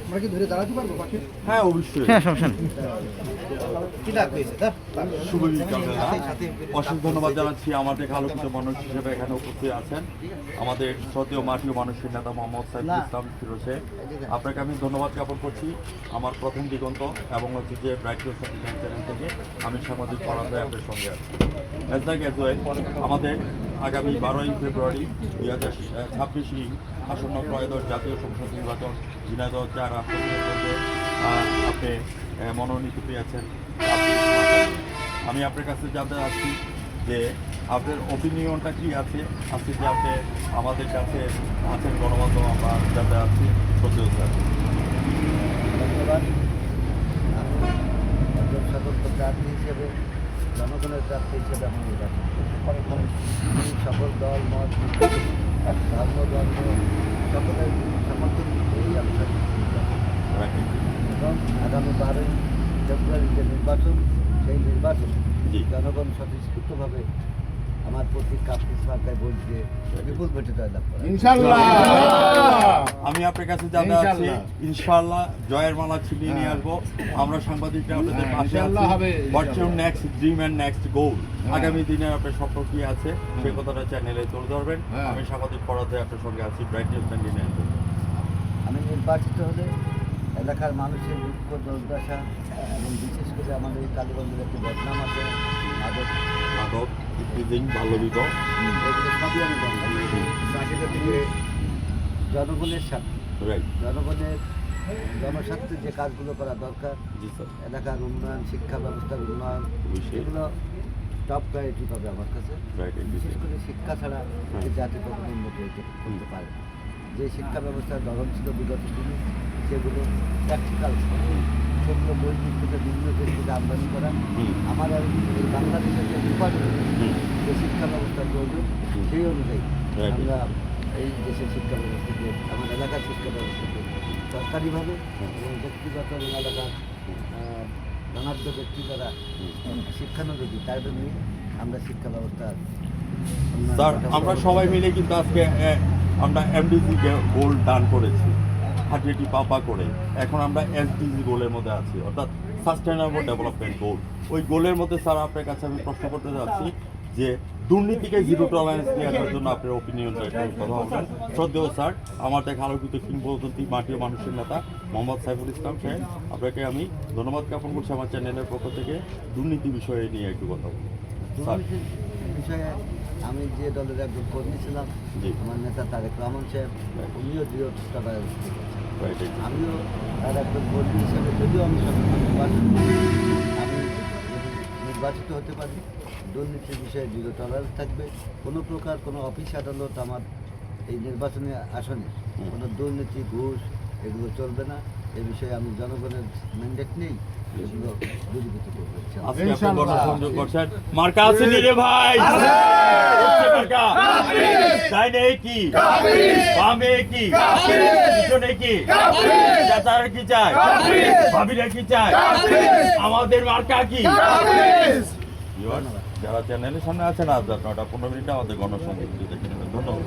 আমরা কি ধরে দাঁড়াতে পারবো পাখি? হ্যাঁ অবশ্যই। হ্যাঁ, সমস্যা নেই। কি ডাকবে এটা? শুভ বিকাল বেলা। অসংখ্য ধন্যবাদ জানাচ্ছি আমাদের আলোকিত মানুষ হিসেবে এখানে উপস্থিত আছেন আমাদের শ্রদ্ধেয় মাটিও মানুষের নেতা মোহাম্মদ সাইফুল ইসলাম ফিরোজে। আপনাকে আমি ধন্যবাদ জ্ঞাপন করছি আমার প্রথম দিগন্ত এবং হচ্ছে যে ব্রাইট চ্যানেল থেকে আমি সামাজিক পরামর্শ আপনার সঙ্গে আছি। অ্যাজ লাইক অ্যাজ ওয়েল আমাদের আগামী 12ই ফেব্রুয়ারি 2026 আসন্ন ত্রয়োদশ জাতীয় সংসদ নির্বাচন ঝিনাইদহ 4 আসনের মধ্যে আপনি মনোনীত পেয়েছেন। আমি আপনার কাছে জানতে চাচ্ছি যে আপনার ওপিনিয়নটা কি আছে আজকে যে আপনি আমাদের কাছে আছেন গণমাধ্যম আমরা জানতে চাচ্ছি সত্যি স্যার। ধন্যবাদ। আমি স্বতন্ত্র প্রার্থী হিসেবে জনগণের প্রার্থী হিসেবে আমি নির্বাচন সকল দল মত ধর্ম ধর্ম সকলের সমর্থন করেই আমি এবং আগামী 12ই ফেব্রুয়ারি যে নির্বাচন সেই নির্বাচন জনগণ স্বতঃস্ফূর্তভাবে আমার প্রতি কাপ্তিস মার্কায় ভোট দিয়ে বিপুল ভোটে জয়লাভ করে ইনশাআল্লাহ। আমি আপনার কাছে জানতে চাচ্ছি ইনশাআল্লাহ জয়ের মালা ছিনিয়ে নিয়ে আসবো। আমরা সাংবাদিকরা আপনাদের পাশে আছি। What's your next dream and next গোল? আগামী দিনে আপনার স্বপ্ন কি আছে সেই কথাটা চ্যানেলে তুলে ধরবেন। আমি সাংবাদিক পড়াতে আপনার সঙ্গে আছি ব্রাইট নিউজ 99। আমি নির্বাচিত হলে এলাকার মানুষের দুঃখ দুর্দশা এবং বিশেষ করে আমাদের এই কালীগঞ্জের একটি বদনাম আছে মাদক ইফতিজিং বাল্যবিবাহ এগুলো সবই আমি বন্ধ জনগণের সাথে রাইট জনগণের জনস্বার্থে যে কাজগুলো করা দরকার জি স্যার এলাকার উন্নয়ন শিক্ষা ব্যবস্থার উন্নয়ন এগুলো টপ প্রায়োরিটি পাবে আমার কাছে। রাইট বিশেষ করে শিক্ষা ছাড়া এই জাতি কখনো উন্নতি করতে পারে না। যে শিক্ষা ব্যবস্থার ধরন ছিল বিগত দিনে সেগুলো প্র্যাকটিক্যাল সেগুলো বই থেকে বিভিন্ন দেশ থেকে আমদানি করা আমার এই বাংলাদেশের যে উপার্জন যে শিক্ষা ব্যবস্থার প্রয়োজন সেই অনুযায়ী আমরা এই দেশের শিক্ষা ব্যবস্থাকে আমার এলাকার শিক্ষা ব্যবস্থাকে সরকারিভাবে এবং ব্যক্তিগত এবং এলাকার ধনাঢ্য ব্যক্তি যারা শিক্ষানুযোগী তাদের নিয়ে আমরা শিক্ষা ব্যবস্থা স্যার আমরা সবাই মিলে কিন্তু আজকে আমরা এমডিজি গোল ডান করেছি হাটিটি পাপা করে। এখন আমরা এসডিজি গোলের মধ্যে আছি অর্থাৎ সাস্টেনেবল ডেভেলপমেন্ট গোল। ওই গোলের মধ্যে স্যার আপনার কাছে আমি প্রশ্ন করতে যাচ্ছি যে দুর্নীতিকে জিরো টলারেন্স নিয়ে আসার জন্য আপনার ওপিনিয়নটা একটু কথা বলবেন। শ্রদ্ধেয় স্যার আমার দেখা আলোকিত কিংবদন্তি মাটিও মানুষের নেতা মোহাম্মদ সাইফুল ইসলাম সাহেব আপনাকে আমি ধন্যবাদ জ্ঞাপন করছি আমার চ্যানেলের পক্ষ থেকে দুর্নীতি বিষয়ে নিয়ে একটু কথা বলুন। দুর্নীতির বিষয়ে আমি যে দলের একজন কর্মী ছিলাম আমার নেতা তারেক রহমান সাহেব উনিও দৃঢ় আমিও তার একজন কর্মী হিসেবে যদিও আমি নির্বাচিত হতে পারি দুর্নীতির বিষয়ে দৃঢ় টলারেন্স থাকবে। কোনো প্রকার কোনো অফিস আদালত আমার এই নির্বাচনী আসনে কোনো দুর্নীতি ঘুষ এগুলো চলবে না। এ বিষয়ে আমি জনগণের ম্যান্ডেট নেই এগুলো দূরীভূত করবো। মার্কা আছে নি রে ভাই? মার্কা তাই নেই কি বামে কি পিছনে কি চাচারা কি চায় ভাবিরা কি চায় আমাদের মার্কা কি? যারা চ্যানেলের সামনে আছেন আজ 9টা 15 মিনিটে আমাদের গণসংযোগ দেখে নেবেন। ধন্যবাদ।